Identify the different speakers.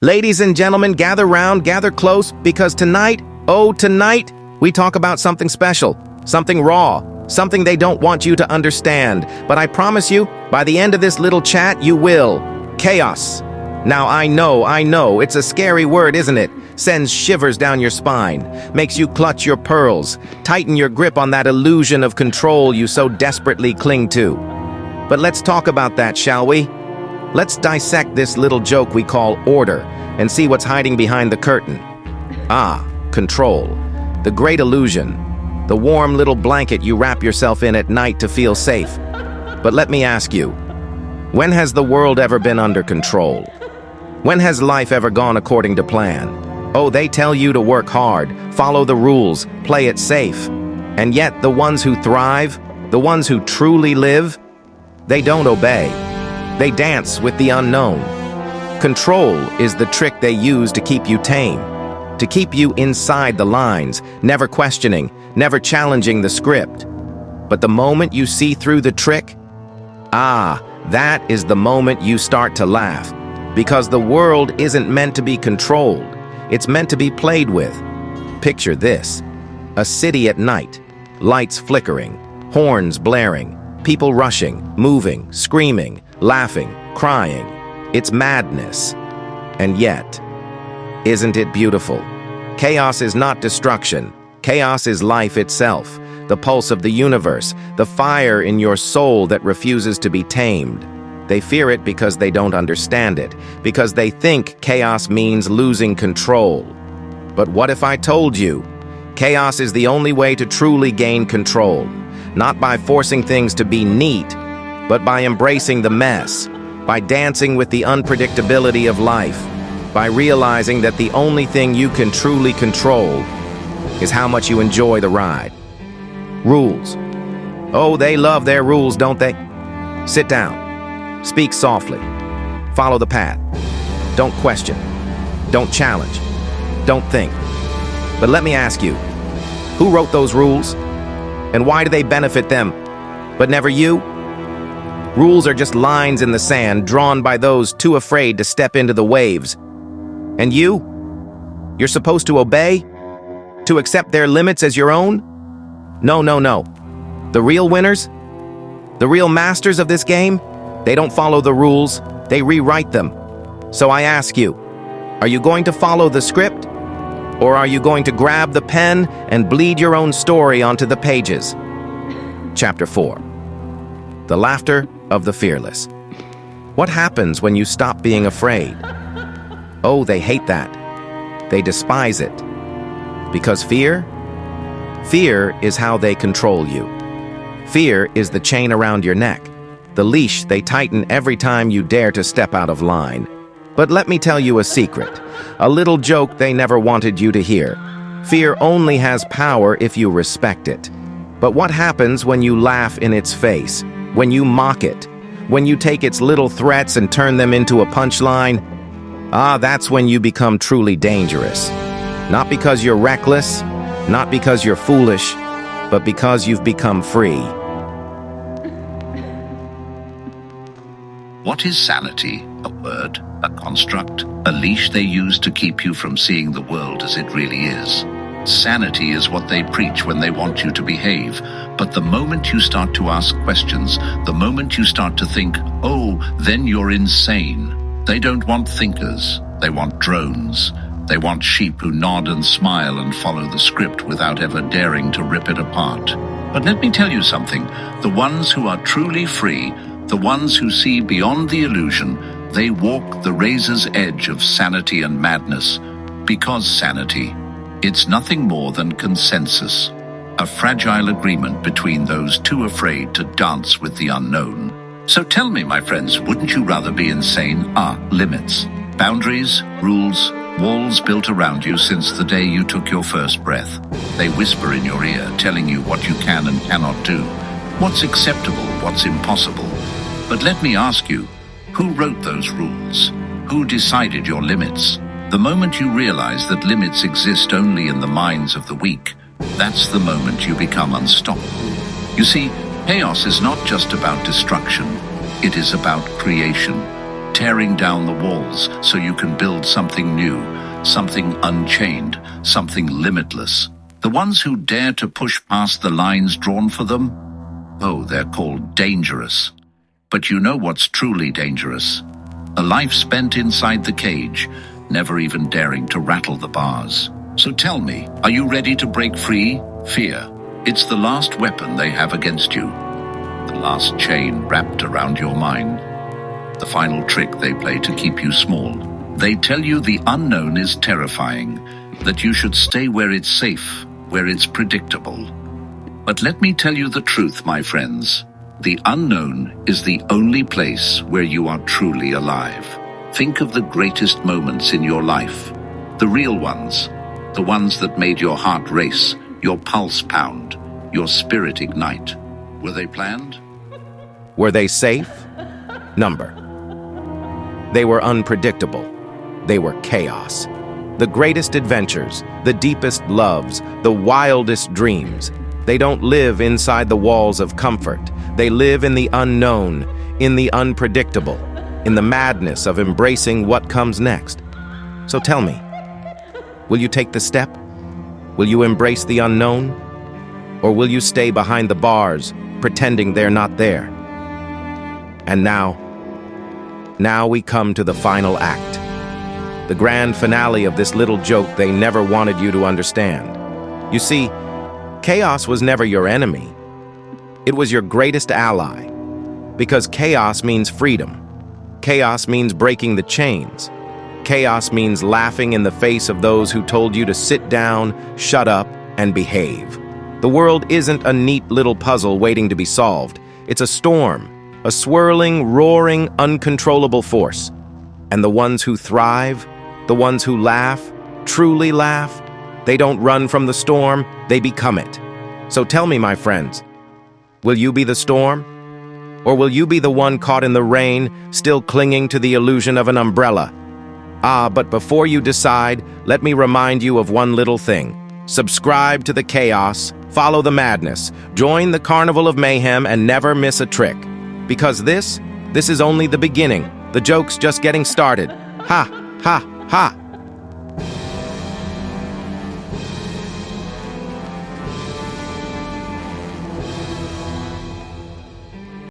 Speaker 1: Ladies and gentlemen, gather round, gather close, because tonight, oh tonight, we talk about something special, something raw, something they don't want you to understand. But I promise you, by the end of this little chat, you will. Chaos. Now I know, it's a scary word, isn't it? Sends shivers down your spine, makes you clutch your pearls, tighten your grip on that illusion of control you so desperately cling to. But let's talk about that, shall we? Let's dissect this little joke we call order and see what's hiding behind the curtain. Control. The great illusion. The warm little blanket you wrap yourself in at night to feel safe. But let me ask you, when has the world ever been under control? When has life ever gone according to plan? Oh, they tell you to work hard, follow the rules, play it safe. And yet the ones who thrive, the ones who truly live, they don't obey. They dance with the unknown. Control is the trick they use to keep you tame, to keep you inside the lines, never questioning, never challenging the script. But the moment you see through the trick, that is the moment you start to laugh. Because the world isn't meant to be controlled. It's meant to be played with. Picture this: a city at night, lights flickering, horns blaring, people rushing, moving, screaming, laughing, crying. It's madness. And yet, isn't it beautiful? Chaos is not destruction. Chaos is life itself, the pulse of the universe, the fire in your soul that refuses to be tamed. They fear it because they don't understand it, because they think chaos means losing control. But what if I told you, chaos is the only way to truly gain control, not by forcing things to be neat, but by embracing the mess, by dancing with the unpredictability of life, by realizing that the only thing you can truly control is how much you enjoy the ride. Rules. Oh, they love their rules, don't they? Sit down. Speak softly. Follow the path. Don't question. Don't challenge. Don't think. But let me ask you, who wrote those rules? And why do they benefit them, but never you? Rules are just lines in the sand drawn by those too afraid to step into the waves. And you're supposed to obey? To accept their limits as your own? No. The real winners? The real masters of this game? They don't follow the rules, they rewrite them. So I ask you, are you going to follow the script? Or are you going to grab the pen and bleed your own story onto the pages? Chapter 4. The laughter of the fearless. What happens when you stop being afraid? Oh, they hate that. They despise it. Because fear is how they control you. Fear is the chain around your neck, the leash they tighten every time you dare to step out of line. But let me tell you a secret, a little joke they never wanted you to hear. Fear only has power if you respect it. But what happens when you laugh in its face, when you mock it, when you take its little threats and turn them into a punchline? That's when you become truly dangerous. Not because you're reckless, not because you're foolish, but because you've become free.
Speaker 2: What is sanity? A word, a construct, a leash they use to keep you from seeing the world as it really is. Sanity is what they preach when they want you to behave. But the moment you start to ask questions, the moment you start to think, then you're insane. They don't want thinkers. They want drones. They want sheep who nod and smile and follow the script without ever daring to rip it apart. But let me tell you something. The ones who are truly free, the ones who see beyond the illusion, they walk the razor's edge of sanity and madness. Because sanity, it's nothing more than consensus, a fragile agreement between those too afraid to dance with the unknown. So tell me, my friends, wouldn't you rather be insane? Limits, boundaries, rules, walls built around you since the day you took your first breath. They whisper in your ear, telling you what you can and cannot do, what's acceptable, what's impossible. But let me ask you, who wrote those rules? Who decided your limits? The moment you realize that limits exist only in the minds of the weak, that's the moment you become unstoppable. You see, chaos is not just about destruction, it is about creation. tearing down the walls so you can build something new, something unchained, something limitless. The ones who dare to push past the lines drawn for them? Oh, they're called dangerous. But you know what's truly dangerous? A life spent inside the cage, never even daring to rattle the bars. So tell me, are you ready to break free? Fear. It's the last weapon they have against you. The last chain wrapped around your mind. The final trick they play to keep you small. They tell you the unknown is terrifying, that you should stay where it's safe, where it's predictable. But let me tell you the truth, my friends. The unknown is the only place where you are truly alive. Think of the greatest moments in your life. The real ones. The ones that made your heart race, your pulse pound, your spirit ignite. Were they planned?
Speaker 1: Were they safe? Number. They were unpredictable. They were chaos. The greatest adventures, the deepest loves, the wildest dreams. They don't live inside the walls of comfort. They live in the unknown, in the unpredictable, in the madness of embracing what comes next. So tell me, will you take the step? Will you embrace the unknown? Or will you stay behind the bars, pretending they're not there? And now we come to the final act. The grand finale of this little joke they never wanted you to understand. You see, chaos was never your enemy. It was your greatest ally. Because chaos means freedom. Chaos means breaking the chains. Chaos means laughing in the face of those who told you to sit down, shut up, and behave. The world isn't a neat little puzzle waiting to be solved. It's a storm, a swirling, roaring, uncontrollable force. And the ones who thrive, the ones who laugh, truly laugh, they don't run from the storm, they become it. So tell me, my friends, will you be the storm? Or will you be the one caught in the rain, still clinging to the illusion of an umbrella? But before you decide, let me remind you of one little thing. Subscribe to the chaos, follow the madness, join the carnival of mayhem, and never miss a trick. Because this is only the beginning. The joke's just getting started. Ha, ha, ha.